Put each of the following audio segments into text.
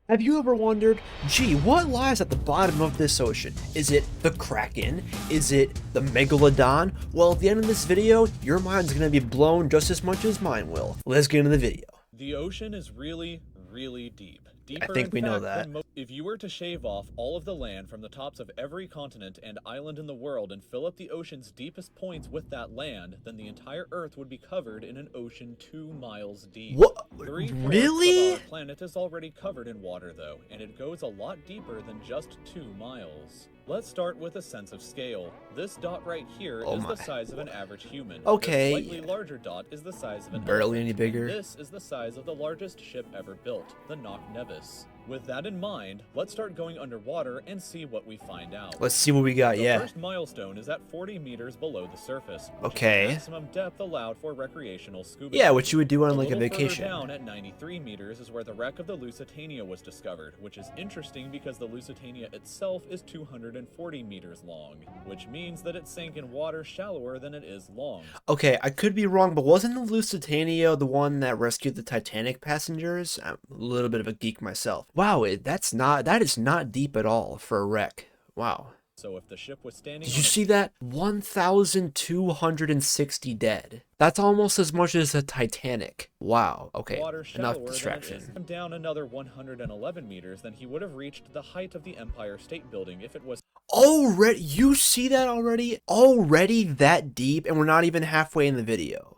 Have you ever wondered, gee, what lies at the bottom of this ocean? Is it the Kraken? Is it the Megalodon? Well, at the end of this video, your mind's gonna be blown just as much as mine will. Let's get into the video. The ocean is really, really deep. I think we know that. If you were to shave off all of the land from the tops of every continent and island in the world and fill up the ocean's deepest points with that land, then the entire Earth would be covered in an ocean 2 miles deep. What? 3/4 Really? of our planet is already covered in water, though, and it goes a lot deeper than just 2 miles. Let's start with a sense of scale. This dot right here is the size of an average human. Okay. The slightly larger dot is the size of an Barely elephant, any bigger. and this is the size of the largest ship ever built, the Knock Nevis. With that in mind, let's start going underwater and see what we find out. Let's see what we got, The first milestone is at 40 meters below the surface, which is the maximum depth allowed for recreational scuba Yeah, diving. what you would do on like a little vacation. Further down at 93 meters is where the wreck of the Lusitania was discovered, which is interesting because the Lusitania itself is 240 meters long, which means that it sank in water shallower than it is long. Okay, I could be wrong, but wasn't the Lusitania the one that rescued the Titanic passengers? I'm a little bit of a geek myself. Wow, that is not deep at all for a wreck. Wow. So if the ship was standing Did you see that? 1,260 dead. That's almost as much as the Titanic. Wow. Okay, enough distraction. Down another 111 meters, then he would have reached the height of the Empire State Building if it was Already? You see that already? Already that deep, and we're not even halfway in the video.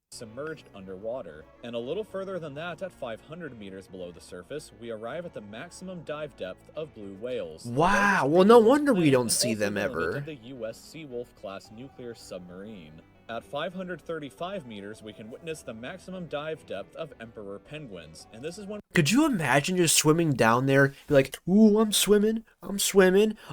submerged underwater. And a little further than that, at 500 meters below the surface, we arrive at the maximum dive depth of blue whales. Wow, well no wonder we don't see them ever. The U.S. Seawolf class nuclear submarine. At 535 meters, we can witness the maximum dive depth of emperor penguins, and this is when— Could you imagine just swimming down there, be like, ooh, I'm swimming,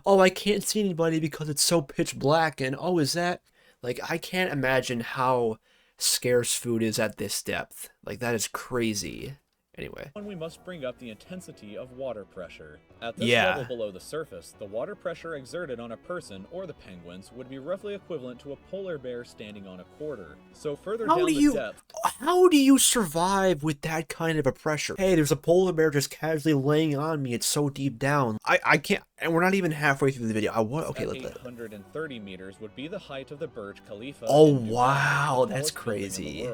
oh, I can't see anybody because it's so pitch black, and oh, is that, like, I can't imagine how scarce food is at this depth. Like, that is crazy. Anyway. When we must bring up the intensity of water pressure. At this level below the surface, the water pressure exerted on a person or the penguins would be roughly equivalent to a polar bear standing on a quarter. So further down the depth— How do you survive with that kind of a pressure? Hey, there's a polar bear just casually laying on me. It's so deep down. I can't, and we're not even halfway through the video. Okay, let's 830 meters would be the height of the Burj Khalifa. Oh wow, that's crazy.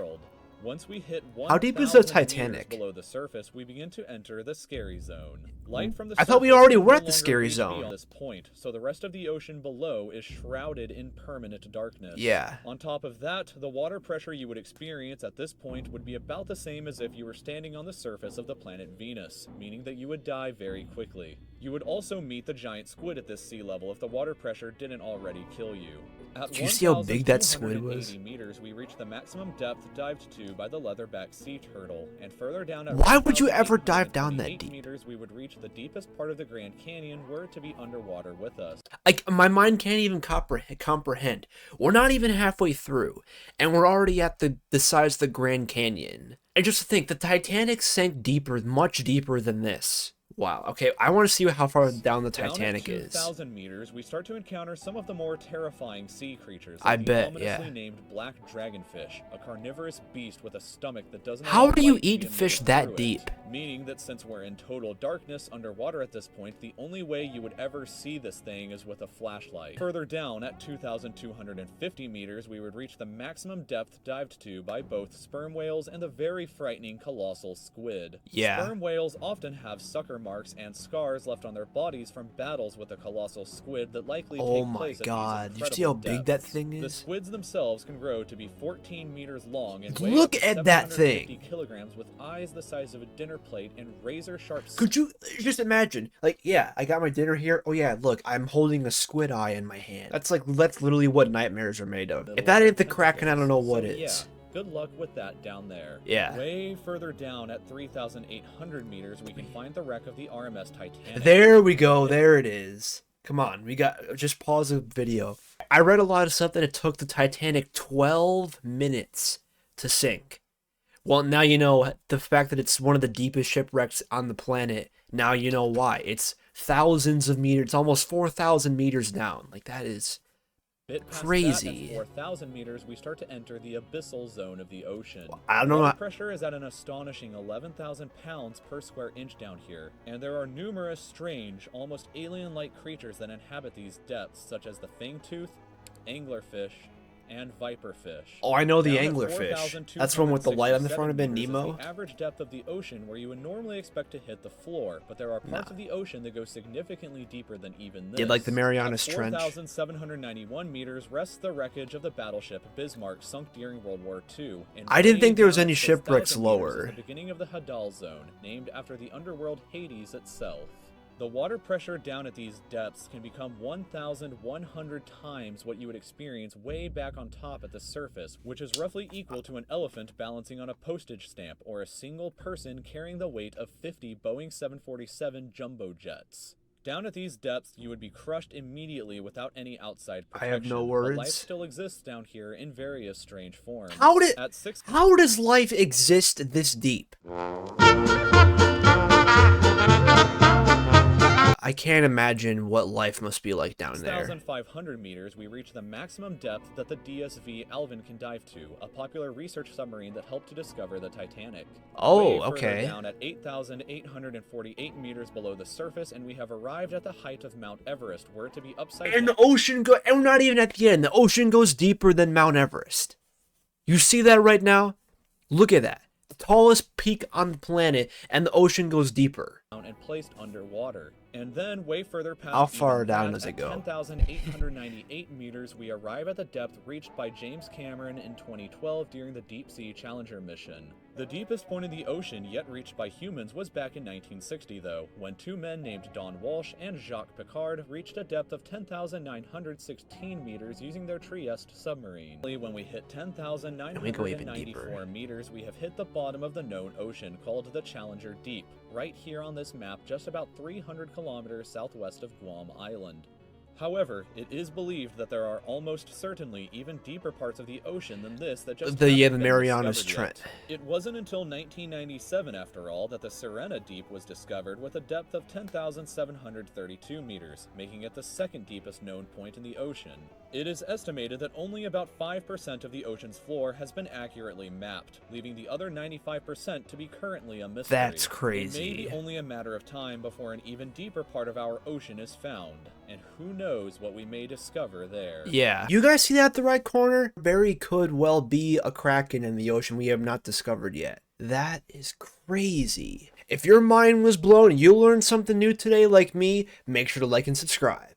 Once we hit how deep is the Titanic? Below the surface, we begin to enter the scary zone. Light from the I thought we already were at the scary zone. At this point, so the rest of the ocean below is shrouded in permanent darkness. Yeah. On top of that, the water pressure you would experience at this point would be about the same as if you were standing on the surface of the planet Venus, meaning that you would die very quickly. You would also meet the giant squid at this sea level if the water pressure didn't already kill you. At Did you see how big that squid was? 1,280 meters, we reach the maximum depth dived to by the leatherback sea turtle, and further down at— Why would you ever dive down that deep? Meters, we would reach the deepest part of the Grand Canyon were it to be underwater with us. Like, my mind can't even comprehend. We're not even halfway through, and we're already at the size of the Grand Canyon. And just to think, the Titanic sank deeper, much deeper than this. Wow, okay, I want to see how far down the Titanic is. Down at 2,000 meters, we start to encounter some of the more terrifying sea creatures. I bet, ominously named black dragonfish, a carnivorous beast with a stomach that doesn't— How do you eat fish that deep? Meaning that since we're in total darkness underwater at this point, the only way you would ever see this thing is with a flashlight. Further down, at 2,250 meters, we would reach the maximum depth dived to by both sperm whales and the very frightening colossal squid. Yeah. Sperm whales often have sucker marks and scars left on their bodies from battles with the colossal squid that likely take place at these incredible depths. Did you see how big that thing is? The squids themselves can grow to be 14 meters long and weigh Look at that thing! kilograms with eyes the size of a dinner plate and razor-sharp— Could you just imagine? Like, yeah, I got my dinner here. Oh yeah, look, I'm holding a squid eye in my hand. That's literally what nightmares are made of. If that ain't the Kraken, I don't know what is. Yeah. Good luck with that down there. Yeah. Way further down at 3,800 meters, we can find the wreck of the RMS Titanic. There we go. There it is. Come on, just pause the video. I read a lot of stuff that it took the Titanic 12 minutes to sink. Well, now you know the fact that it's one of the deepest shipwrecks on the planet. Now you know why. It's thousands of meters, almost 4,000 meters down. Like, that is Bit past that, at Crazy. 4,000 meters, we start to enter the abyssal zone of the ocean. I don't Water know. pressure is at an astonishing 11,000 pounds per square inch down here, and there are numerous strange, almost alien-like creatures that inhabit these depths, such as the fangtooth, anglerfish, and viperfish. Oh, I know the Down at anglerfish. That's one with the light on the front of it, 4,267 meters is Nemo. the average depth of the ocean where you would normally expect to hit the floor, but there are parts of the ocean that go significantly deeper than even this. Did like the Marianas At Trench. 4,791 meters rests the wreckage of the battleship Bismarck sunk during World War II. And I didn't think there was way any down at 6,000 shipwrecks meters lower. is the beginning of the Hadal Zone, named after the underworld Hades itself. The water pressure down at these depths can become 1,100 times what you would experience way back on top at the surface, which is roughly equal to an elephant balancing on a postage stamp or a single person carrying the weight of 50 Boeing 747 jumbo jets. Down at these depths, you would be crushed immediately without any outside I protection. have no But words. life still exists down here in various strange forms. How does life exist this deep? I can't imagine what life must be like down there. 6,500 meters, we reach the maximum depth that the DSV Alvin can dive to, a popular research submarine that helped to discover the Titanic. Oh, Way further okay. down at 8,848 meters below the surface, and we have arrived at the height of Mount Everest, where to be upside And down. the ocean and we're not even at the end. The ocean goes deeper than Mount Everest. You see that right now? Look at that. The tallest peak on the planet, and the ocean goes deeper. And placed underwater. And then, way further past How far even down that, does it at go? 10,898 meters, we arrive at the depth reached by James Cameron in 2012 during the Deep Sea Challenger mission. The deepest point in the ocean yet reached by humans was back in 1960, though, when two men named Don Walsh and Jacques Piccard reached a depth of 10,916 meters using their Trieste submarine. When we hit 10,994 meters, we have hit the bottom of the known ocean, called the Challenger Deep, right here on this map, just about 300 kilometers southwest of Guam Island. However, it is believed that there are almost certainly even deeper parts of the ocean than this that just The haven't been Marianas discovered Trench. yet. It wasn't until 1997, after all, that the Sirena Deep was discovered with a depth of 10,732 meters, making it the second deepest known point in the ocean. It is estimated that only about 5% of the ocean's floor has been accurately mapped, leaving the other 95% to be currently a mystery. That's crazy. It may be only a matter of time before an even deeper part of our ocean is found, and who knows what we may discover there. Yeah. You guys see that at the right corner? Very could well be a kraken in the ocean we have not discovered yet. That is crazy. If your mind was blown and you learned something new today like me, make sure to like and subscribe.